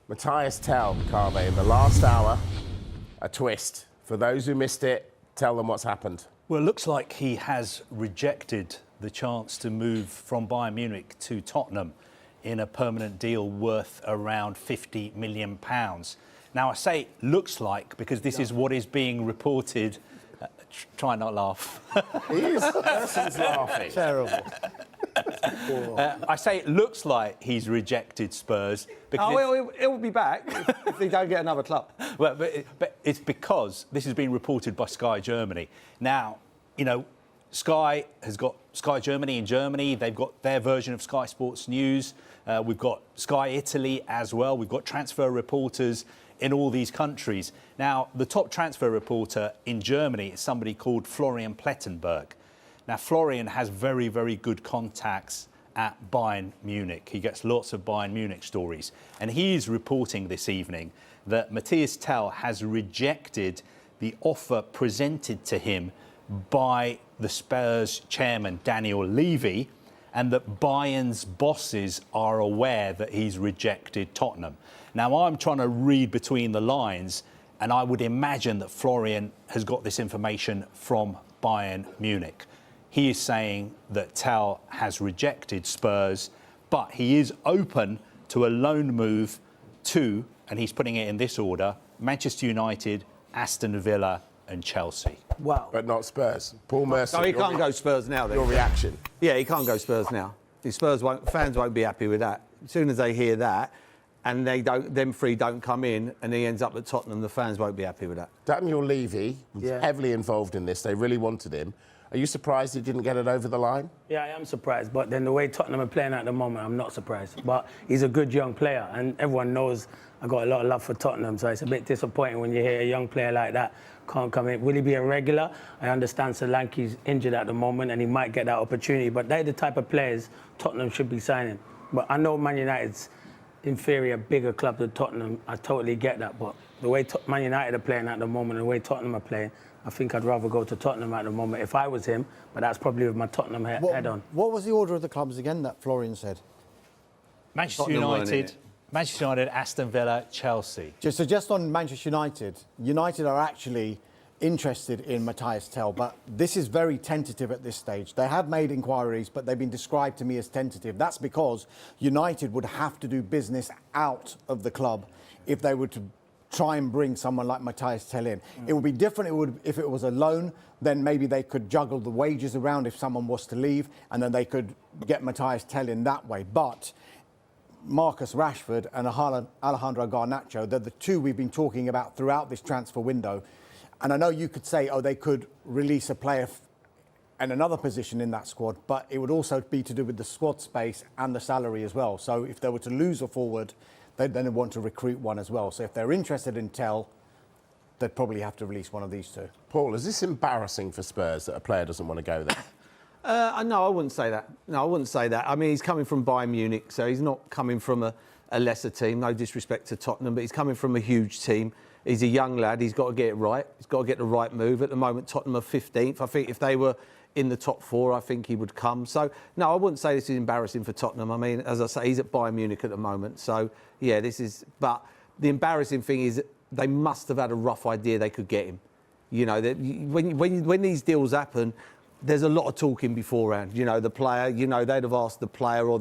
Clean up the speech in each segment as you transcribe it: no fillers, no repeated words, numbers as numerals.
Matthias Tell, Carve, in the last hour, a twist. For those who missed it, tell them what's happened. Well, it looks like he has rejected the chance to move from Bayern Munich to Tottenham in a permanent deal worth around £50 million. Now, I say looks like because this is what is being reported. Try not laugh. He is. Merson's laughing. Terrible. I say it looks like he's rejected Spurs because He'll be back if they don't get another club. well, but it's because this has been reported by Sky Germany. Now, you know, Sky has got Sky Germany in Germany. They've got their version of Sky Sports News. We've got Sky Italy as well. We've got transfer reporters in all these countries. Now, the top transfer reporter in Germany is somebody called Florian Plettenberg. Now, Florian has very, very good contacts at Bayern Munich. He gets lots of Bayern Munich stories. And he is reporting this evening that Matthias Tell has rejected the offer presented to him by the Spurs chairman, Daniel Levy, and that Bayern's bosses are aware that he's rejected Tottenham. Now, I'm trying to read between the lines, and I would imagine that Florian has got this information from Bayern Munich. He is saying that Tell has rejected Spurs, but he is open to a loan move to, and he's putting it in this order, Manchester United, Aston Villa and Chelsea. Wow. But not Spurs. Paul Merson. No, he can't go Spurs now, then. Your reaction? Yeah, he can't go Spurs now. The fans won't be happy with that. As soon as they hear that, and them three don't come in, and he ends up at Tottenham, the fans won't be happy with that. Daniel Levy was heavily involved in this. They really wanted him. Are you surprised he didn't get it over the line? Yeah, I am surprised, but then the way Tottenham are playing at the moment, I'm not surprised. But he's a good young player, and everyone knows I got a lot of love for Tottenham, so it's a bit disappointing when you hear a young player like that can't come in. Will he be a regular? I understand Solanke's injured at the moment, and he might get that opportunity, but they're the type of players Tottenham should be signing. But I know Man United's inferior, bigger club than Tottenham. I totally get that, but the way Man United are playing at the moment, the way Tottenham are playing, I think I'd rather go to Tottenham at the moment if I was him, but that's probably with my Tottenham head on. What was the order of the clubs again that Florian said? Manchester United, Aston Villa, Chelsea. Just on Manchester United, United are actually interested in Matthias Tell, but this is very tentative at this stage. They have made inquiries, but they've been described to me as tentative. That's because United would have to do business out of the club if they were to try and bring someone like Matthias Tell in. It would be different if it was a loan, then maybe they could juggle the wages around if someone was to leave, and then they could get Matthias Tell in that way. But Marcus Rashford and Alejandro Garnacho, they're the two we've been talking about throughout this transfer window. And I know you could say, oh, they could release a player and another position in that squad, but it would also be to do with the squad space and the salary as well. So if they were to lose a forward, they'd then want to recruit one as well. So if they're interested in Tell, they'd probably have to release one of these two. Paul, is this embarrassing for Spurs that a player doesn't want to go there? No, I wouldn't say that. No, I wouldn't say that. I mean, he's coming from Bayern Munich, so he's not coming from a lesser team. No disrespect to Tottenham, but he's coming from a huge team. He's a young lad. He's got to get it right. He's got to get the right move. At the moment, Tottenham are 15th. I think if they were in the top four, I think he would come. So, no, I wouldn't say this is embarrassing for Tottenham. I mean, as I say, he's at Bayern Munich at the moment. So, yeah, this is... But the embarrassing thing is they must have had a rough idea they could get him. You know, when these deals happen, there's a lot of talking beforehand. You know, the player, you know, they'd have asked the player or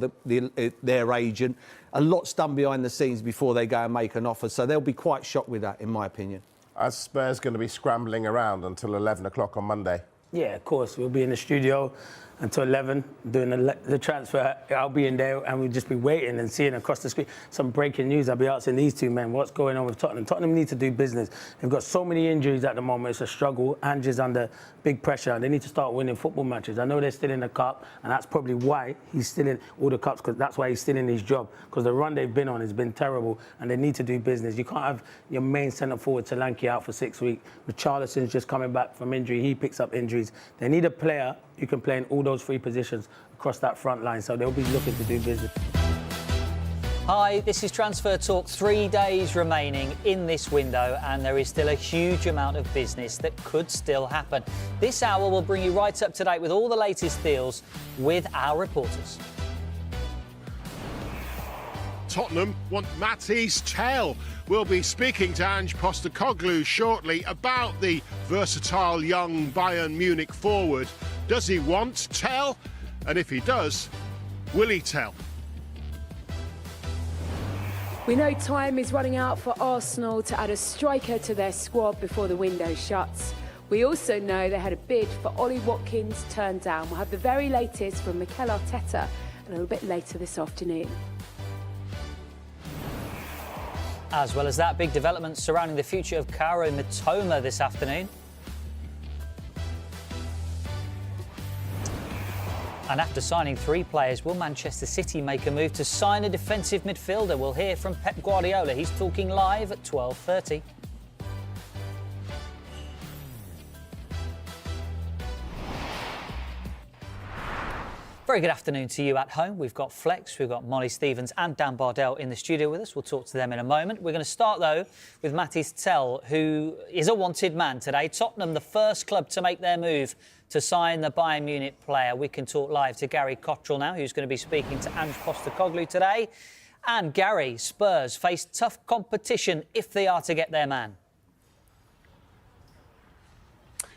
their agent. A lot's done behind the scenes before they go and make an offer. So they'll be quite shocked with that, in my opinion. Are Spurs going to be scrambling around until 11 o'clock on Monday? Yeah, of course. We'll be in the studio until 11 doing the transfer. I'll be in there and we'll just be waiting and seeing across the screen some breaking news. I'll be asking these two men what's going on with Tottenham. Tottenham need to do business. They've got so many injuries at the moment. It's a struggle. Ange's under big pressure. They need to start winning football matches. I know they're still in the cup, and that's probably why he's still in all the cups, because that's why he's still in his job, because the run they've been on has been terrible, and they need to do business. You can't have your main centre forward Solanke out for 6 weeks. Richarlison's just coming back from injury. He picks up injuries. They need a player who can play in all those three positions across that front line, so they'll be looking to do business. Hi, this is Transfer Talk. 3 days remaining in this window, and there is still a huge amount of business that could still happen. This hour will bring you right up to date with all the latest deals with our reporters. Tottenham want Matthijs Tel. We'll be speaking to Ange Postecoglou shortly about the versatile young Bayern Munich forward. Does he want Tel? And if he does, will he tell? We know time is running out for Arsenal to add a striker to their squad before the window shuts. We also know they had a bid for Ollie Watkins turned down. We'll have the very latest from Mikel Arteta a little bit later this afternoon. As well as that, big developments surrounding the future of Kaoru Mitoma this afternoon. And after signing 3 players, will Manchester City make a move to sign a defensive midfielder? We'll hear from Pep Guardiola. He's talking live at 12:30. Very good afternoon to you at home. We've got Flex, we've got Molly Stevens and Dan Bardell in the studio with us. We'll talk to them in a moment. We're going to start, though, with Matthijs Tel, who is a wanted man today. Tottenham, the first club to make their move to sign the Bayern Munich player. We can talk live to Gary Cottrell now, who's going to be speaking to Ange Postecoglou today. And Gary, Spurs face tough competition if they are to get their man.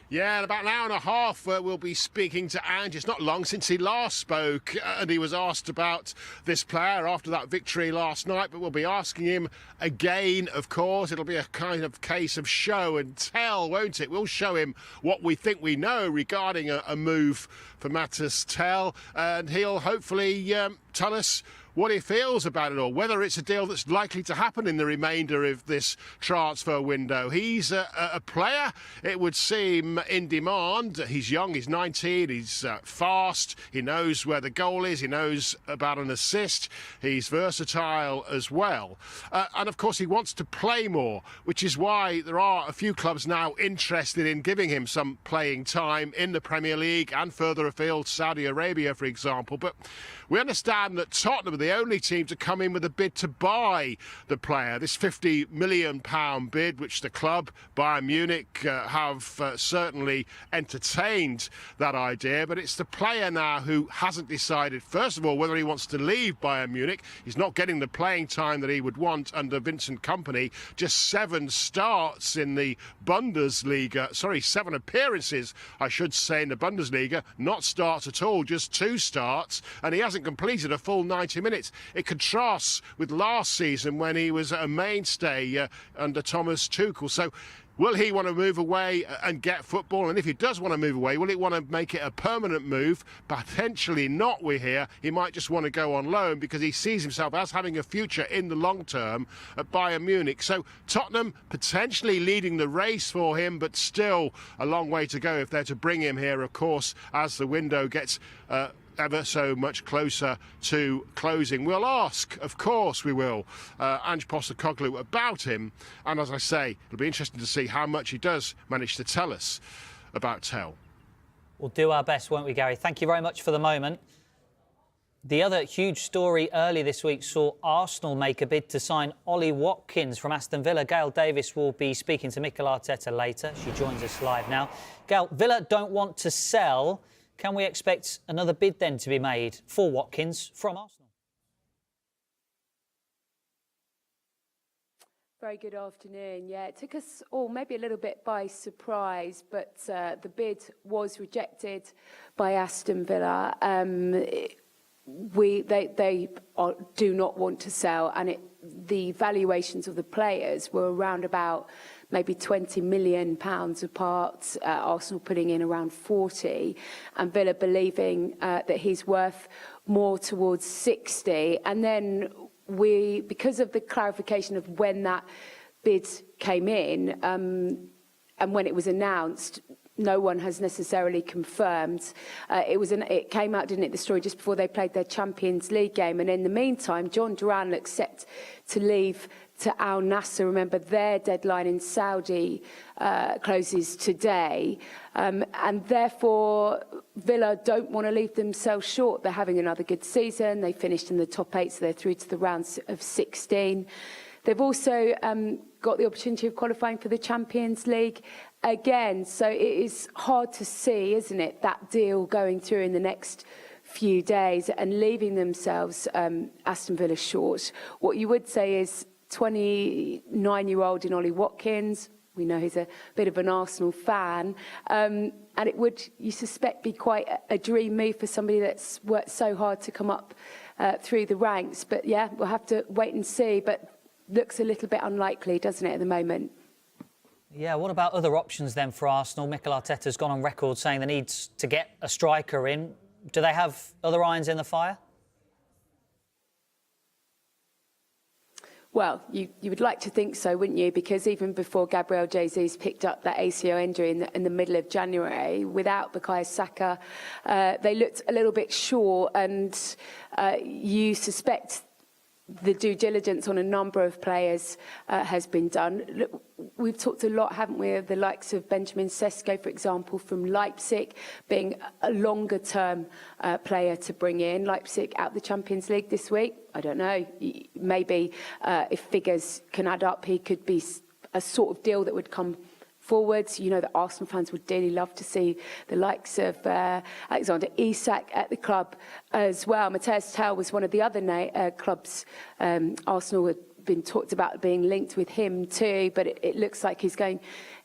Yeah, in about an hour and a half, we'll be speaking to Ange. It's not long since he last spoke, and he was asked about this player after that victory last night, but we'll be asking him again, of course. It'll be a kind of case of show and tell, won't it? We'll show him what we think we know regarding a move for Matthijs Tel, and he'll hopefully tell us what he feels about it all, whether it's a deal that's likely to happen in the remainder of this transfer window. He's a player, it would seem, in demand. He's young, he's 19, he's fast, he knows where the goal is, he knows about an assist, he's versatile as well. And of course he wants to play more, which is why there are a few clubs now interested in giving him some playing time in the Premier League and further afield, Saudi Arabia, for example. But we understand that Tottenham are the only team to come in with a bid to buy the player. This £50 million bid, which the club, Bayern Munich, have certainly entertained that idea. But it's the player now who hasn't decided, first of all, whether he wants to leave Bayern Munich. He's not getting the playing time that he would want under Vincent Kompany. Just 7 starts in the Bundesliga. Sorry, 7 appearances, I should say, in the Bundesliga. Not starts at all, just 2 starts. And he hasn't completed a full 90 minutes. It contrasts with last season when he was a mainstay under Thomas Tuchel. So will he want to move away and get football? And if he does want to move away, will he want to make it a permanent move? Potentially not, we hear. He might just want to go on loan because he sees himself as having a future in the long term at Bayern Munich. So Tottenham potentially leading the race for him, but still a long way to go if they're to bring him here, of course, as the window gets ever so much closer to closing. We'll ask, of course we will, Ange Postecoglou about him, and as I say, it'll be interesting to see how much he does manage to tell us about Tel. We'll do our best, won't we, Gary? Thank you very much for the moment. The other huge story early this week saw Arsenal make a bid to sign Ollie Watkins from Aston Villa. Gail Davis will be speaking to Mikel Arteta later. She joins us live now. Gail, Villa don't want to sell. Can we expect another bid then to be made for Watkins from Arsenal? Very good afternoon. Yeah, it took us all maybe a little bit by surprise, but the bid was rejected by Aston Villa. They do not want to sell, and the valuations of the players were around about maybe £20 million apart, Arsenal putting in around 40, and Villa believing that he's worth more towards 60. And then because of the clarification of when that bid came in and when it was announced, no one has necessarily confirmed. It came out, didn't it, the story just before they played their Champions League game. And in the meantime, John Duran looks set to leave to Al Nassr. Remember, their deadline in Saudi closes today. And therefore, Villa don't want to leave themselves short. They're having another good season. They finished in the top 8, so they're through to the rounds of 16. They've also got the opportunity of qualifying for the Champions League again. So it is hard to see, isn't it, that deal going through in the next few days and leaving themselves Aston Villa short. What you would say is 29-year-old in Ollie Watkins. We know he's a bit of an Arsenal fan. And it would, you suspect, be quite a dream move for somebody that's worked so hard to come up through the ranks. But yeah, we'll have to wait and see. But looks a little bit unlikely, doesn't it, at the moment? Yeah, what about other options then for Arsenal? Mikel Arteta's gone on record saying they need to get a striker in. Do they have other irons in the fire? Well, you would like to think so, wouldn't you? Because even before Gabriel Jesus picked up that ACL injury in the middle of January, without Bukayo Saka, they looked a little bit short, and you suspect the due diligence on a number of players has been done. Look, we've talked a lot, haven't we, of the likes of Benjamin Sesko, for example, from Leipzig, being a longer-term player to bring in. Leipzig out the Champions League this week. I don't know. Maybe if figures can add up, he could be a sort of deal that would come forwards. You know that Arsenal fans would dearly love to see the likes of Alexander Isak at the club as well. Matthias Tel was one of the other clubs Arsenal had been talked about being linked with him too, but it looks like he's going,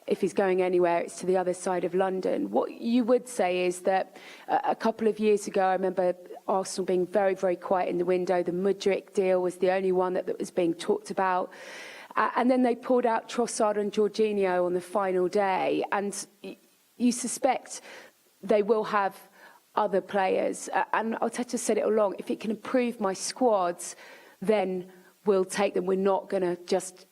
if he's going anywhere, it's to the other side of London. What you would say is that a couple of years ago, I remember Arsenal being very, very quiet in the window. The Mudryk deal was the only one that was being talked about. And then they pulled out Trossard and Jorginho on the final day. And you suspect they will have other players. And Arteta said it all along, if it can improve my squads, then we'll take them. We're not going to just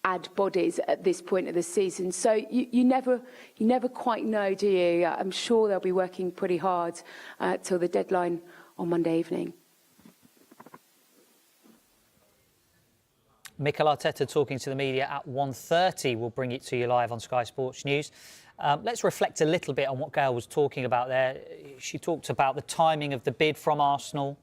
add bodies at this point of the season. So you never quite know, do you? I'm sure they'll be working pretty hard till the deadline on Monday evening. Mikel Arteta talking to the media at 1:30. We'll bring it to you live on Sky Sports News. Let's reflect a little bit on what Gail was talking about there. She talked about the timing of the bid from Arsenal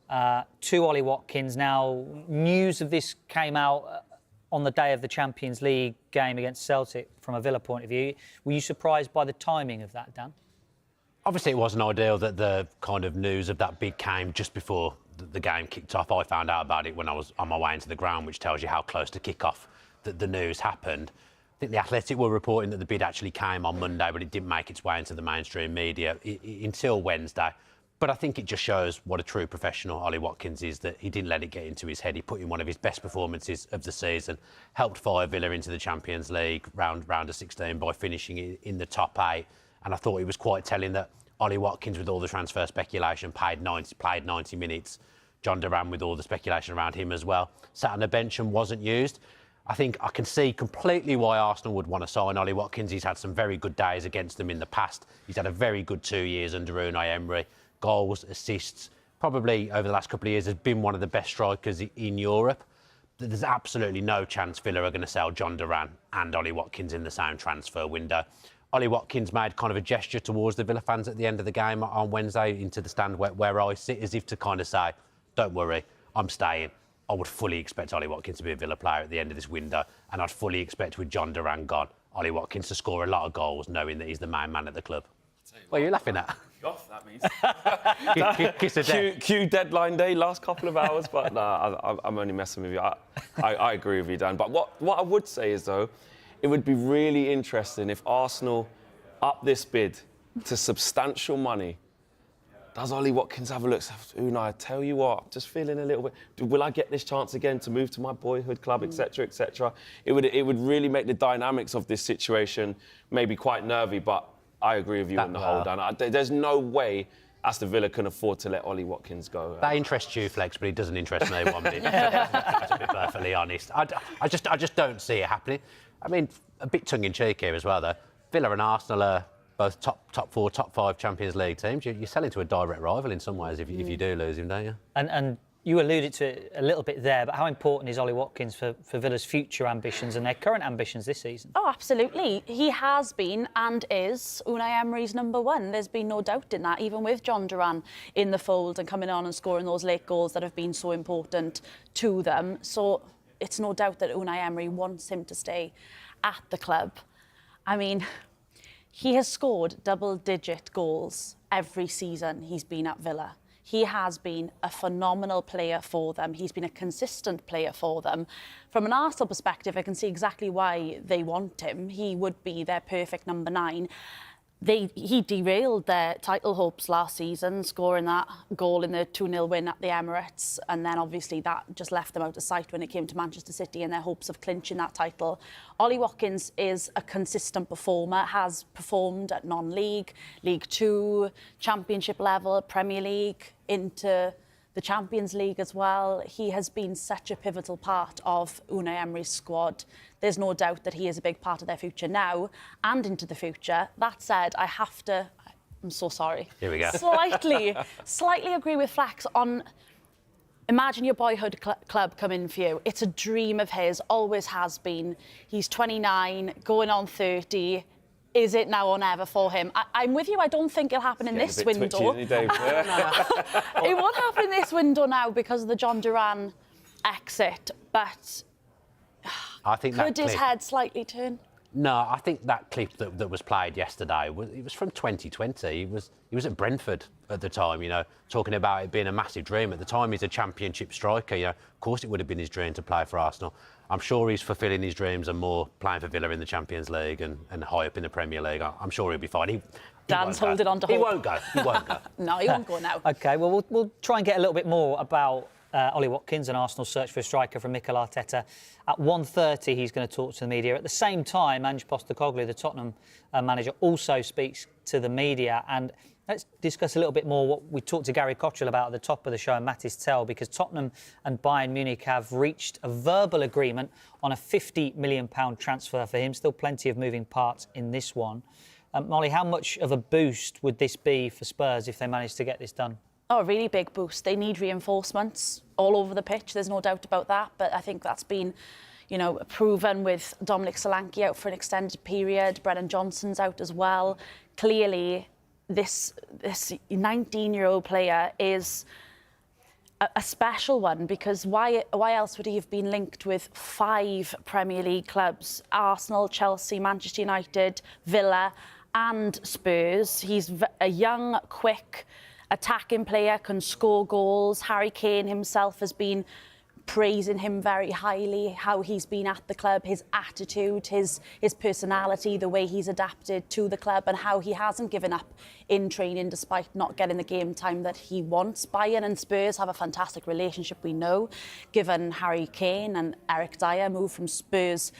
to Ollie Watkins. Now, news of this came out on the day of the Champions League game against Celtic from a Villa point of view. Were you surprised by the timing of that, Dan? Obviously, it wasn't ideal that the kind of news of that bid came just before the game kicked off. I found out about it when I was on my way into the ground, which tells you how close to kick-off the news happened. I think the Athletic were reporting that the bid actually came on Monday, but it didn't make its way into the mainstream media until Wednesday. But I think it just shows what a true professional Ollie Watkins is, that he didn't let it get into his head. He put in one of his best performances of the season, helped fire Villa into the Champions League round of 16 by finishing in the top 8. And I thought it was quite telling that Ollie Watkins, with all the transfer speculation, played 90 minutes. John Duran, with all the speculation around him as well, sat on the bench and wasn't used. I think I can see completely why Arsenal would want to sign Ollie Watkins. He's had some very good days against them in the past. He's had a very good 2 years under Unai Emery. Goals, assists, probably over the last couple of years has been one of the best strikers in Europe. There's absolutely no chance Villa are going to sell John Duran and Ollie Watkins in the same transfer window. Ollie Watkins made kind of a gesture towards the Villa fans at the end of the game on Wednesday into the stand where I sit, as if to kind of say, don't worry, I'm staying. I would fully expect Ollie Watkins to be a Villa player at the end of this window, and I'd fully expect, with John Duran gone, Ollie Watkins to score a lot of goals, knowing that he's the main man at the club. What are you laughing at? Off, that means. Kiss of death. Q deadline day, last couple of hours, but no, I'm only messing with you. I agree with you, Dan. But what I would say is, though, it would be really interesting if Arsenal up this bid to substantial money. Does Ollie Watkins have a look? Unai, I tell you what, I'm just feeling a little bit. Will I get this chance again to move to my boyhood club, etc., etc.? It would really make the dynamics of this situation maybe quite nervy. But I agree with you on the whole, Dan. There's no way Aston Villa can afford to let Ollie Watkins go. That interests you, Flex, but it doesn't interest me one bit. To be perfectly honest, I just don't see it happening. I mean, a bit tongue-in-cheek here as well, though. Villa and Arsenal are both top 4, top 5 Champions League teams. You're selling to a direct rival in some ways if you do lose him, don't you? And you alluded to it a little bit there, but how important is Ollie Watkins for Villa's future ambitions and their current ambitions this season? Oh, absolutely. He has been and is Unai Emery's number one. There's been no doubt in that, even with John Duran in the fold and coming on and scoring those late goals that have been so important to them. So it's no doubt that Unai Emery wants him to stay at the club. I mean, He has scored double-digit goals every season he's been at Villa. He has been a phenomenal player for them. He's been a consistent player for them. From an Arsenal perspective, I can see exactly why they want him. He would be their perfect number 9. He derailed their title hopes last season, scoring that goal in the 2-0 win at the Emirates. And then obviously that just left them out of sight when it came to Manchester City and their hopes of clinching that title. Ollie Watkins is a consistent performer, has performed at non-league, League 2, Championship level, Premier League, into the Champions League as well. He has been such a pivotal part of Unai Emery's squad. There's no doubt that he is a big part of their future now and into the future. That said, I'm so sorry. Here we go. Slightly agree with Flax on, imagine your boyhood club come in for you. It's a dream of his, always has been. He's 29, going on 30. Is it now or never for him? I'm with you. I don't think it'll happen in this window. It won't happen in this window now because of the John Duran exit. But I think could his head slightly turn? No, I think that clip that was played yesterday it was from 2020. He was at Brentford at the time, talking about it being a massive dream. At the time, he's a Championship striker. Of course, it would have been his dream to play for Arsenal. I'm sure he's fulfilling his dreams and more playing for Villa in the Champions League and high up in the Premier League. I'm sure he'll be fine. Dan's holding on to hope. He won't go. He won't go. No, he won't go now. OK, well, we'll try and get a little bit more about Ollie Watkins and Arsenal's search for a striker from Mikel Arteta. At 1:30, he's going to talk to the media. At the same time, Ange Postecoglou, the Tottenham manager, also speaks to the media. And let's discuss a little bit more what we talked to Gary Cottrell about at the top of the show and Mattis Tell, because Tottenham and Bayern Munich have reached a verbal agreement on a £50 million transfer for him. Still plenty of moving parts in this one. Molly, how much of a boost would this be for Spurs if they manage to get this done? Oh, a really big boost. They need reinforcements all over the pitch. There's no doubt about that. But I think that's been, proven with Dominic Solanke out for an extended period. Brennan Johnson's out as well. Clearly, this 19-year-old player is a special one, because why else would he have been linked with 5 Premier League clubs? Arsenal, Chelsea, Manchester United, Villa and Spurs. He's a young, quick, attacking player, can score goals. Harry Kane himself has been praising him very highly, how he's been at the club, his attitude, his personality, the way he's adapted to the club, and how he hasn't given up in training despite not getting the game time that he wants. Bayern and Spurs have a fantastic relationship, we know, given Harry Kane and Eric Dyer moved from Spurs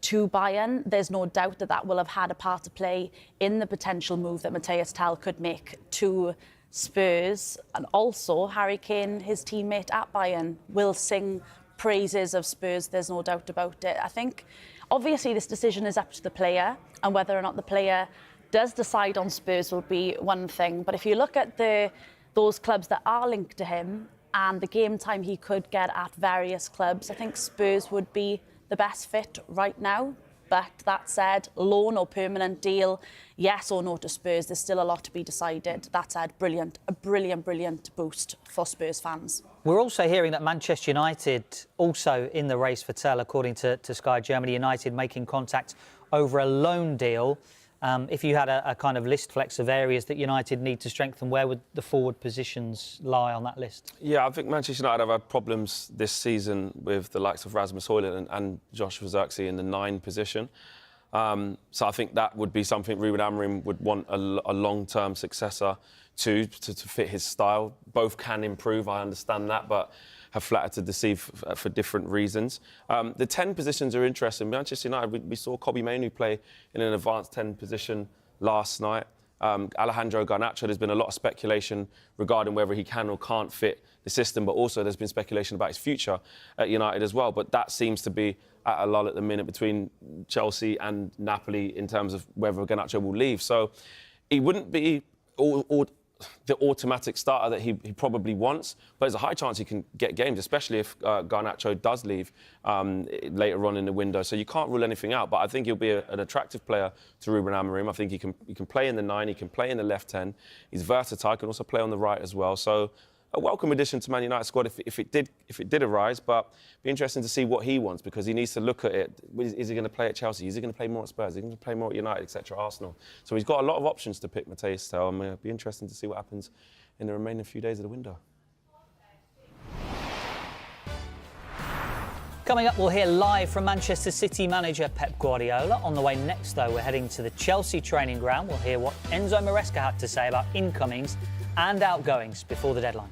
to Bayern. There's no doubt that will have had a part to play in the potential move that Matthias Tal could make to Spurs. And also Harry Kane, his teammate at Bayern, will sing praises of Spurs. There's no doubt about it. I think obviously this decision is up to the player, and whether or not the player does decide on Spurs will be one thing. But if you look at those clubs that are linked to him and the game time he could get at various clubs, I think Spurs would be the best fit right now. But that said, loan or permanent deal, yes or no to Spurs, there's still a lot to be decided. That said, a brilliant boost for Spurs fans. We're also hearing that Manchester United also in the race for Tell, according to Sky Germany. United making contact over a loan deal. If you had a kind of list, Flex, of areas that United need to strengthen, where would the forward positions lie on that list? Yeah, I think Manchester United have had problems this season with the likes of Rasmus Højlund and Joshua Zirkzee in the 9 position. So I think that would be something Ruben Amorim would want a long-term successor to fit his style. Both can improve, I understand that, but have flattered to deceive for different reasons. The 10 positions are interesting. Manchester United, we saw Kobbie Mainoo play in an advanced 10 position last night. Alejandro Garnacho, there's been a lot of speculation regarding whether he can or can't fit the system, but also there's been speculation about his future at United as well. But that seems to be at a lull at the minute between Chelsea and Napoli in terms of whether Garnacho will leave. So he wouldn't be the automatic starter that he probably wants, but there's a high chance he can get games, especially if Garnacho does leave later on in the window. So you can't rule anything out, but I think he'll be an attractive player to Ruben Amorim. I think he can play in the 9, he can play in the left 10. He's versatile, can also play on the right as well. So a welcome addition to Man United squad if it did arise, but be interesting to see what he wants, because he needs to look at it. Is he going to play at Chelsea? Is he going to play more at Spurs? Is he going to play more at United, etc., Arsenal? So he's got a lot of options to pick, Matthias Tel, and it'll be interesting to see what happens in the remaining few days of the window. Coming up, we'll hear live from Manchester City manager Pep Guardiola. On the way next, though, we're heading to the Chelsea training ground. We'll hear what Enzo Maresca had to say about incomings and outgoings before the deadline.